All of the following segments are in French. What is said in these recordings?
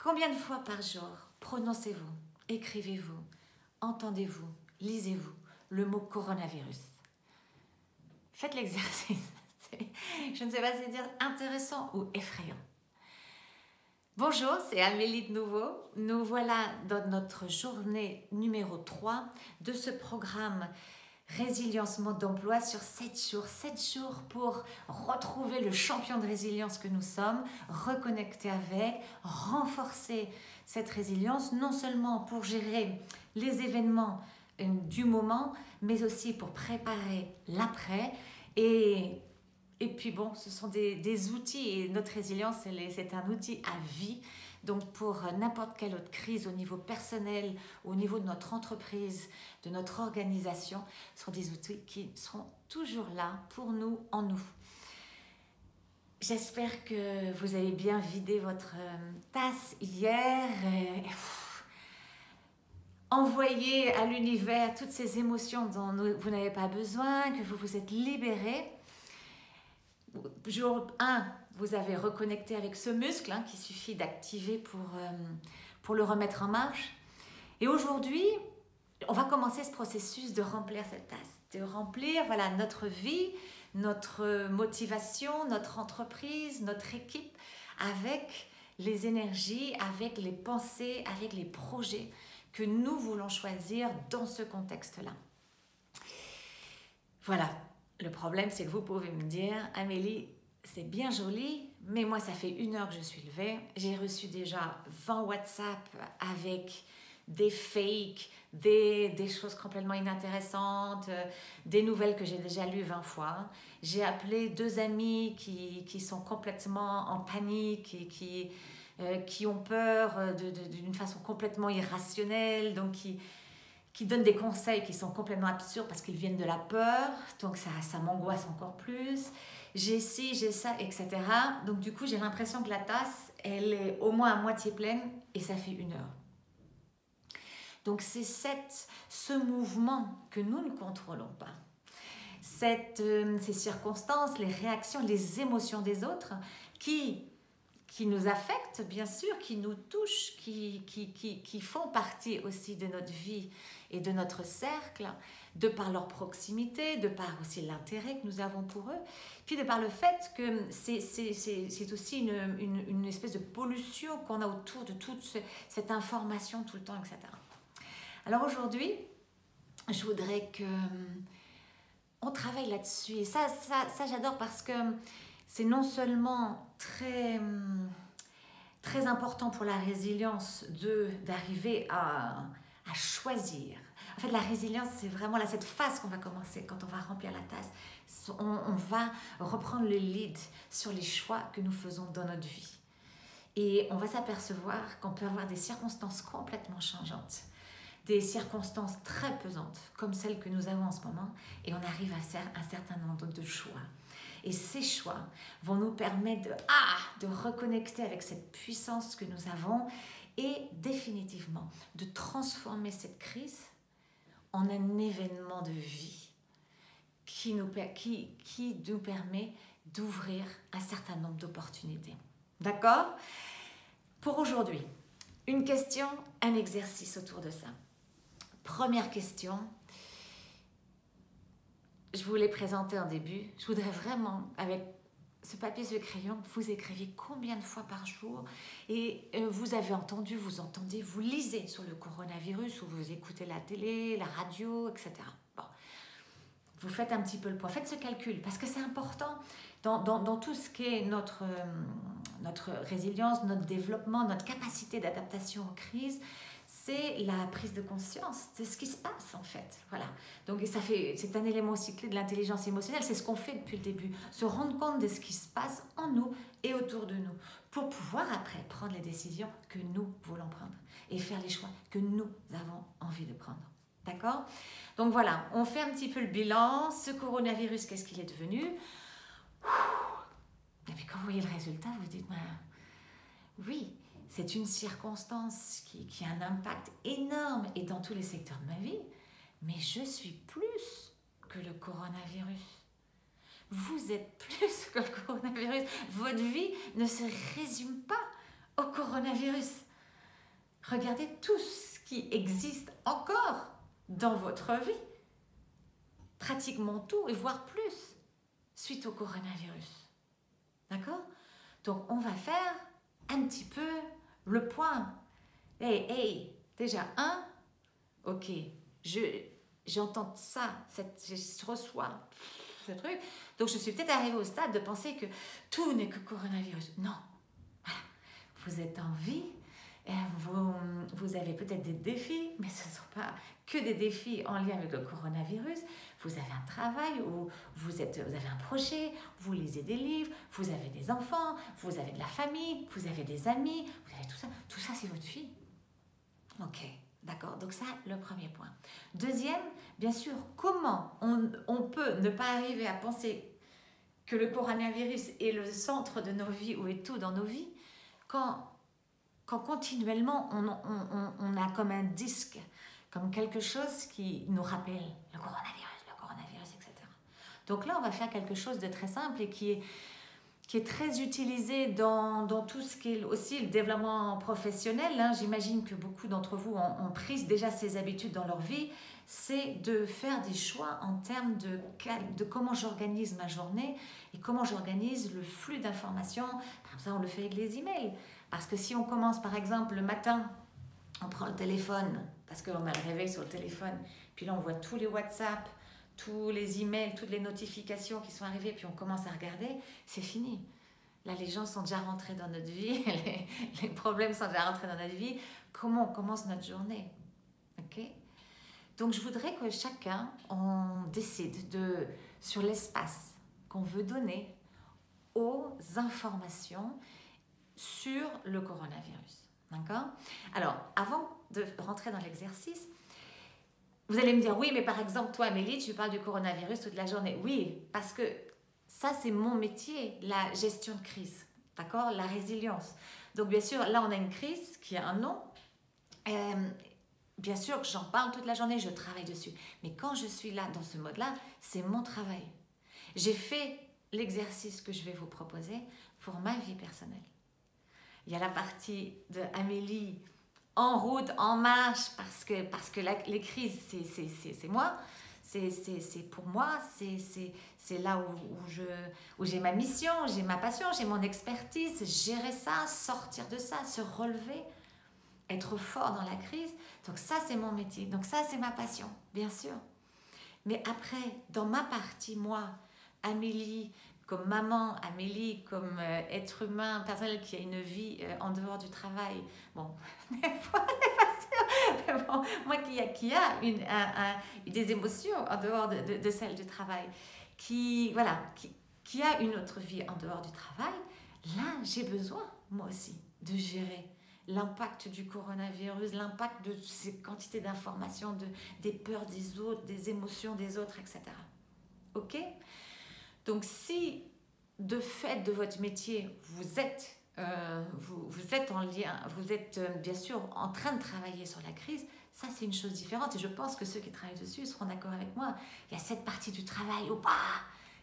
Combien de fois par jour prononcez-vous, écrivez-vous, entendez-vous, lisez-vous le mot coronavirus? Faites l'exercice. Je ne sais pas si dire intéressant ou effrayant. Bonjour, c'est Amélie de nouveau. Nous voilà dans notre journée numéro 3 de ce programme Résilience mode d'emploi sur 7 jours. 7 jours pour retrouver le champion de résilience que nous sommes, reconnecter avec, renforcer cette résilience, non seulement pour gérer les événements du moment, mais aussi pour préparer l'après. Et puis bon, ce sont des outils et notre résilience, c'est un outil à vie. Donc pour n'importe quelle autre crise au niveau personnel, au niveau de notre entreprise, de notre organisation, ce sont des outils qui seront toujours là pour nous, en nous. J'espère que vous avez bien vidé votre tasse hier. Envoyé à l'univers toutes ces émotions dont vous n'avez pas besoin, que vous vous êtes libérés. Jour 1, vous avez reconnecté avec ce muscle qu'il suffit d'activer pour le remettre en marche. Et aujourd'hui, on va commencer ce processus de remplir cette tasse, de remplir notre vie, notre motivation, notre entreprise, notre équipe avec les énergies, avec les pensées, avec les projets que nous voulons choisir dans ce contexte-là. Voilà. Le problème, c'est que vous pouvez me dire, Amélie, c'est bien joli, mais moi, ça fait 1 heure que je suis levée. J'ai reçu déjà 20 WhatsApp avec des fakes, des choses complètement inintéressantes, des nouvelles que j'ai déjà lues 20 fois. J'ai appelé 2 amis qui sont complètement en panique et qui ont peur d'une façon complètement irrationnelle, donc qui donnent des conseils qui sont complètement absurdes parce qu'ils viennent de la peur, donc ça m'angoisse encore plus. J'ai ci, j'ai ça, etc. Donc du coup, j'ai l'impression que la tasse, elle est au moins à moitié pleine et ça fait 1 heure. Donc c'est ce mouvement que nous ne contrôlons pas. Ces circonstances, les réactions, les émotions des autres qui nous affectent, bien sûr, qui nous touchent, qui font partie aussi de notre vie et de notre cercle, de par leur proximité, de par aussi l'intérêt que nous avons pour eux, puis de par le fait que c'est aussi une espèce de pollution qu'on a autour de toute cette information tout le temps, etc. Alors aujourd'hui, je voudrais qu'on travaille là-dessus. Et ça j'adore parce que c'est non seulement très important pour la résilience d'arriver à choisir. En fait, la résilience, c'est vraiment cette phase qu'on va commencer quand on va remplir la tasse. On va reprendre le lead sur les choix que nous faisons dans notre vie. Et on va s'apercevoir qu'on peut avoir des circonstances complètement changeantes, des circonstances très pesantes, comme celles que nous avons en ce moment, et on arrive à faire un certain nombre de choix. Et ces choix vont nous permettre de reconnecter avec cette puissance que nous avons et définitivement de transformer cette crise en un événement de vie qui nous permet d'ouvrir un certain nombre d'opportunités. D'accord? Pour aujourd'hui, une question, un exercice autour de ça. Première question. Je vous l'ai présenté en début. Je voudrais vraiment, avec ce papier, ce crayon, vous écriviez combien de fois par jour et vous avez entendu, vous entendez, vous lisez sur le coronavirus ou vous écoutez la télé, la radio, etc. Bon, vous faites un petit peu le point. Faites ce calcul parce que c'est important dans tout ce qui est notre résilience, notre développement, notre capacité d'adaptation aux crises. C'est la prise de conscience de ce qui se passe en fait. Voilà. Donc c'est un élément aussi clé de l'intelligence émotionnelle, c'est ce qu'on fait depuis le début, se rendre compte de ce qui se passe en nous et autour de nous, pour pouvoir après prendre les décisions que nous voulons prendre et faire les choix que nous avons envie de prendre. D'accord? Donc voilà, on fait un petit peu le bilan. Ce coronavirus, qu'est-ce qu'il est devenu? Et puis quand vous voyez le résultat, vous dites, oui, c'est une circonstance qui a un impact énorme et dans tous les secteurs de ma vie, mais je suis plus que le coronavirus. Vous êtes plus que le coronavirus. Votre vie ne se résume pas au coronavirus. Regardez tout ce qui existe encore dans votre vie. Pratiquement tout et voire plus suite au coronavirus. D'accord? Donc, on va faire un petit peu le point. Hey, déjà, ok, j'entends ça, je reçois ce truc, donc je suis peut-être arrivée au stade de penser que tout n'est que coronavirus. Non, voilà. Vous êtes en vie, et vous avez peut-être des défis, mais ce ne sont pas que des défis en lien avec le coronavirus. Vous avez un travail, ou vous avez un projet, vous lisez des livres, vous avez des enfants, vous avez de la famille, vous avez des amis, vous avez tout ça. Tout ça, c'est votre vie. Ok, d'accord. Donc ça, le premier point. Deuxième, bien sûr, comment on peut ne pas arriver à penser que le coronavirus est le centre de nos vies ou est tout dans nos vies quand continuellement on a comme un disque, comme quelque chose qui nous rappelle le coronavirus, etc. Donc là, on va faire quelque chose de très simple et qui est très utilisé dans tout ce qui est aussi le développement professionnel. Hein. J'imagine que beaucoup d'entre vous ont pris déjà ces habitudes dans leur vie. C'est de faire des choix en termes de comment j'organise ma journée et comment j'organise le flux d'informations. Par exemple, ça, on le fait avec les emails. Parce que si on commence, par exemple, le matin, on prend le téléphone, parce qu'on a le réveil sur le téléphone, puis là, on voit tous les WhatsApp, tous les emails, toutes les notifications qui sont arrivées, puis on commence à regarder, c'est fini. Là, les gens sont déjà rentrés dans notre vie, les problèmes sont déjà rentrés dans notre vie. Comment on commence notre journée? Ok? Donc, je voudrais que chacun, on décide sur l'espace qu'on veut donner aux informations sur le coronavirus. D'accord? Alors, avant de rentrer dans l'exercice, vous allez me dire, oui, mais par exemple, toi, Amélie, tu parles du coronavirus toute la journée. Oui, parce que ça, c'est mon métier, la gestion de crise, d'accord? La résilience. Donc, bien sûr, là, on a une crise qui a un nom. Bien sûr que j'en parle toute la journée, je travaille dessus. Mais quand je suis là, dans ce mode-là, c'est mon travail. J'ai fait l'exercice que je vais vous proposer pour ma vie personnelle. Il y a la partie de Amélie en route, en marche, parce que les crises, c'est moi, c'est pour moi, c'est là où j'ai ma mission, j'ai ma passion, j'ai mon expertise, gérer ça, sortir de ça, se relever, être fort dans la crise. Donc ça, c'est mon métier, donc ça, c'est ma passion, bien sûr. Mais après, dans ma partie, moi, Amélie, comme maman, Amélie, comme être humain personnel qui a une vie en dehors du travail. Bon, des fois, on n'est pas sûr. Mais bon, moi qui a des émotions en dehors de celle du travail, qui a une autre vie en dehors du travail, là, j'ai besoin, moi aussi, de gérer l'impact du coronavirus, l'impact de ces quantités d'informations, des peurs des autres, des émotions des autres, etc. Ok ? Donc, si de fait de votre métier, vous êtes en lien, vous êtes bien sûr en train de travailler sur la crise, ça c'est une chose différente. Et je pense que ceux qui travaillent dessus seront d'accord avec moi. Il y a cette partie du travail,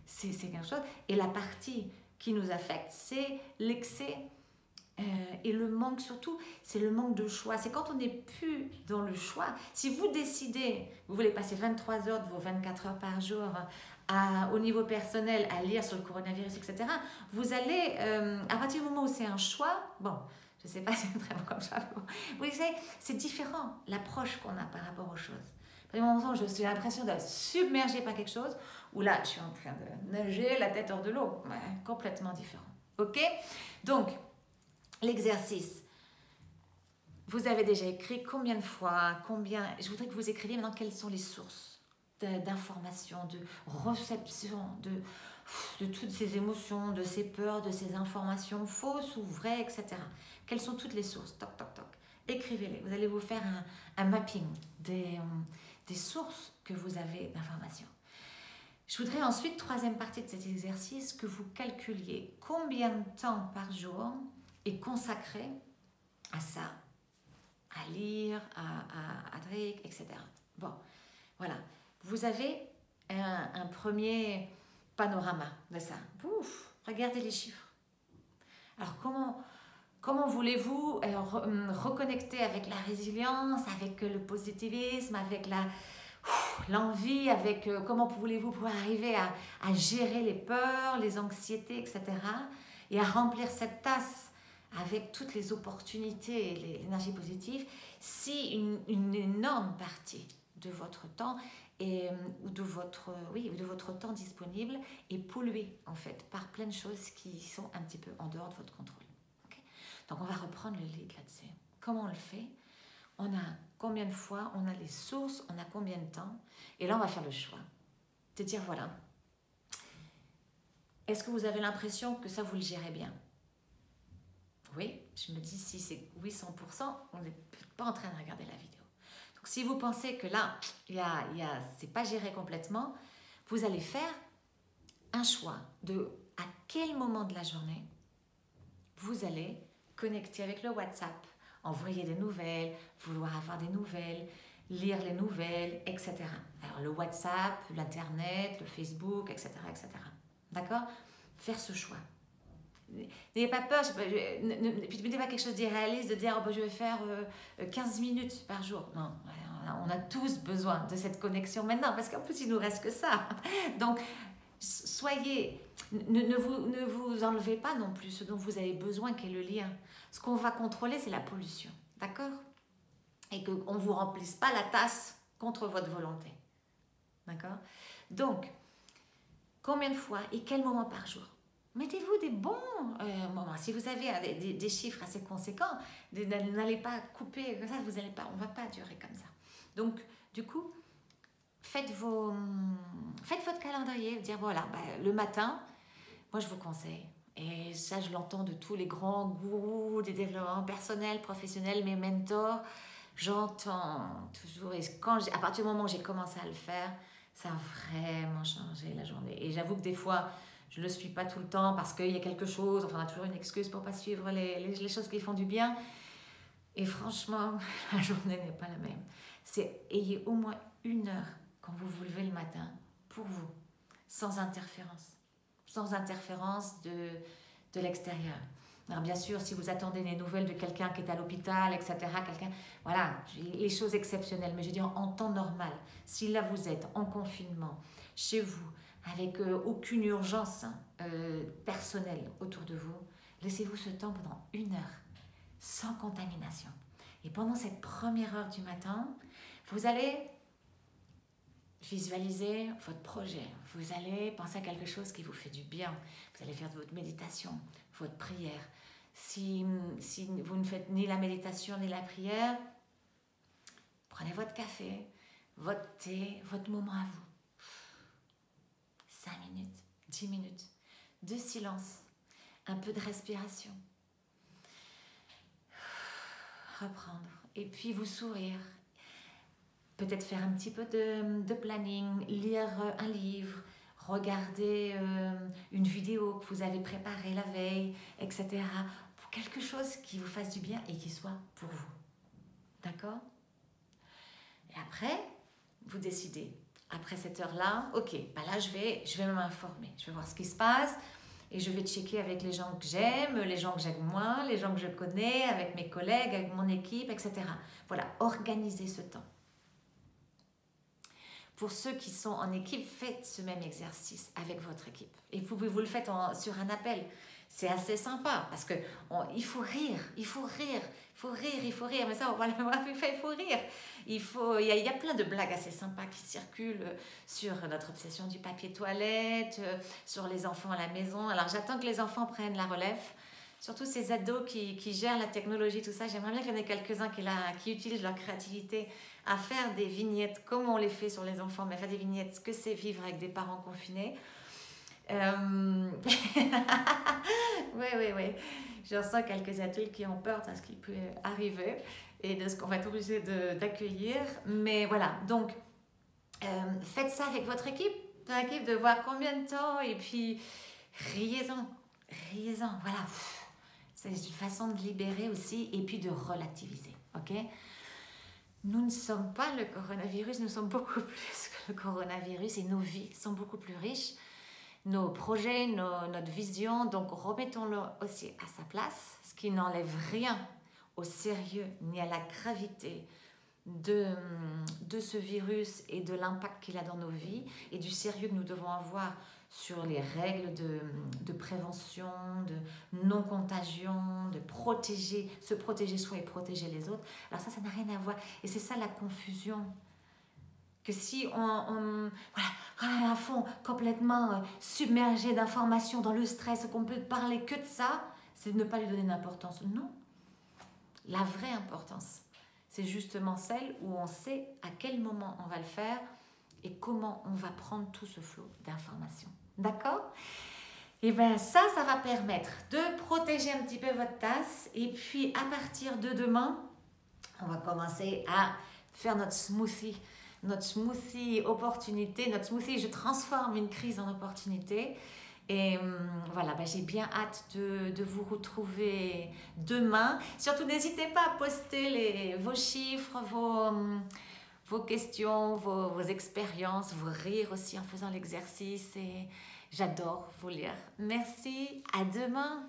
c'est quelque chose. Et la partie qui nous affecte, c'est l'excès et le manque surtout, c'est le manque de choix. C'est quand on n'est plus dans le choix. Si vous décidez, vous voulez passer 23 heures de vos 24 heures par jour au niveau personnel à lire sur le coronavirus, etc., vous allez, à partir du moment où c'est un choix, bon, je ne sais pas si c'est très bon comme ça, mais bon, vous savez, c'est différent l'approche qu'on a par rapport aux choses. À partir du moment où j'ai l'impression d'être submergée par quelque chose, ou là, je suis en train de nager la tête hors de l'eau, ouais, complètement différent. Ok? Donc, l'exercice. Vous avez déjà écrit combien de fois, je voudrais que vous écriviez maintenant quelles sont les sources d'informations, de réception, de toutes ces émotions, de ces peurs, de ces informations fausses ou vraies, etc. Quelles sont toutes les sources? Toc, toc, toc. Écrivez-les. Vous allez vous faire un mapping des sources que vous avez d'informations. Je voudrais ensuite, troisième partie de cet exercice, que vous calculiez combien de temps par jour est consacré à ça, à lire, à Drake, etc. Bon, voilà. Vous avez un premier panorama de ça. Ouf, regardez les chiffres. Alors, Comment voulez-vous reconnecter avec la résilience, avec le positivisme, avec l'envie, avec comment voulez-vous pouvoir arriver à gérer les peurs, les anxiétés, etc. et à remplir cette tasse avec toutes les opportunités et l'énergie positive, si une énorme partie de votre temps ou de votre temps disponible est polluée en fait par plein de choses qui sont un petit peu en dehors de votre contrôle. Okay. Donc on va reprendre le lead là-dessus. Comment on le fait? On a combien de fois, on a les sources, on a combien de temps, et là on va faire le choix de dire voilà, est-ce que vous avez l'impression que ça vous le gérez bien? Oui, je me dis si c'est oui 100%, on n'est pas en train de regarder la vidéo. Donc si vous pensez que là, c'est pas géré complètement, vous allez faire un choix de à quel moment de la journée vous allez connecter avec le WhatsApp, envoyer des nouvelles, vouloir avoir des nouvelles, lire les nouvelles, etc. Alors le WhatsApp, l'Internet, le Facebook, etc. etc. D'accord? Faire ce choix. N'ayez pas peur, ne mettez pas quelque chose d'irréaliste de dire oh, ben, je vais faire 15 minutes par jour. Non, on a tous besoin de cette connexion maintenant parce qu'en plus il nous reste que ça. Donc soyez, ne vous enlevez pas non plus ce dont vous avez besoin qu'est le lien. Ce qu'on va contrôler c'est la pollution, d'accord? Et qu'on ne vous remplisse pas la tasse contre votre volonté. D'accord? Donc, combien de fois et quel moment par jour? Mettez-vous des bons moments. Si vous avez des chiffres assez conséquents, n'allez pas couper comme ça, on ne va pas durer comme ça. Donc, du coup, faites votre calendrier, dire voilà, le matin, moi je vous conseille, et ça je l'entends de tous les grands gourous des développements personnels, professionnels, mes mentors, j'entends toujours, et à partir du moment où j'ai commencé à le faire, ça a vraiment changé la journée. Et j'avoue que des fois, je ne le suis pas tout le temps parce qu'il y a quelque chose, enfin on a toujours une excuse pour ne pas suivre les choses qui font du bien. Et franchement, la journée n'est pas la même. Ayez au moins 1 heure quand vous vous levez le matin pour vous, sans interférence de l'extérieur. Alors bien sûr, si vous attendez des nouvelles de quelqu'un qui est à l'hôpital, etc., voilà, les choses exceptionnelles, mais je veux dire en temps normal, si là vous êtes en confinement, chez vous, avec aucune urgence personnelle autour de vous, laissez-vous ce temps pendant 1 heure, sans contamination. Et pendant cette première heure du matin, vous allez visualiser votre projet, vous allez penser à quelque chose qui vous fait du bien, vous allez faire de votre méditation, votre prière. Si vous ne faites ni la méditation ni la prière, prenez votre café, votre thé, votre moment à vous. 5 minutes, 10 minutes de silence, un peu de respiration. Reprendre et puis vous sourire. Peut-être faire un petit peu de planning, lire un livre, regarder une vidéo que vous avez préparée la veille, etc. Pour quelque chose qui vous fasse du bien et qui soit pour vous. D'accord? Et après, vous décidez. Après cette heure-là, ok, là je vais m'informer, je vais voir ce qui se passe et je vais checker avec les gens que j'aime, les gens que j'aime moins, les gens que je connais, avec mes collègues, avec mon équipe, etc. Voilà, organisez ce temps. Pour ceux qui sont en équipe, faites ce même exercice avec votre équipe. Et vous le faites sur un appel. C'est assez sympa parce qu'il faut rire, il faut rire. Mais ça, on va le voir, il faut rire. Il y a plein de blagues assez sympas qui circulent sur notre obsession du papier toilette, sur les enfants à la maison. Alors j'attends que les enfants prennent la relève. Surtout ces ados qui gèrent la technologie, tout ça. J'aimerais bien qu'il y en ait quelques-uns qui utilisent leur créativité à faire des vignettes comme on les fait sur les enfants, mais faire des vignettes, ce que c'est vivre avec des parents confinés. Oui. Je ressens quelques adultes qui ont peur de ce qui peut arriver et de ce qu'on va être obligé d'accueillir. Mais voilà, donc faites ça avec votre équipe, de voir combien de temps et puis riez-en, voilà. C'est une façon de libérer aussi et puis de relativiser, ok? Nous ne sommes pas le coronavirus, nous sommes beaucoup plus que le coronavirus et nos vies sont beaucoup plus riches. nos projets, notre vision. Donc, remettons-le aussi à sa place, ce qui n'enlève rien au sérieux ni à la gravité de ce virus et de l'impact qu'il a dans nos vies et du sérieux que nous devons avoir sur les règles de prévention, de non-contagion, de protéger, se protéger soi et protéger les autres. Alors ça n'a rien à voir. Et c'est ça la confusion. Que si on est à fond complètement submergé d'informations dans le stress, qu'on peut parler que de ça, c'est de ne pas lui donner d'importance. Non. La vraie importance, c'est justement celle où on sait à quel moment on va le faire et comment on va prendre tout ce flot d'informations. D'accord? Et bien ça va permettre de protéger un petit peu votre tasse. Et puis à partir de demain, on va commencer à faire notre smoothie opportunité, notre smoothie je transforme une crise en opportunité. Et voilà, j'ai bien hâte de vous retrouver demain. Surtout, n'hésitez pas à poster vos chiffres, vos questions, vos expériences, vos rires aussi en faisant l'exercice. Et j'adore vous lire. Merci, à demain.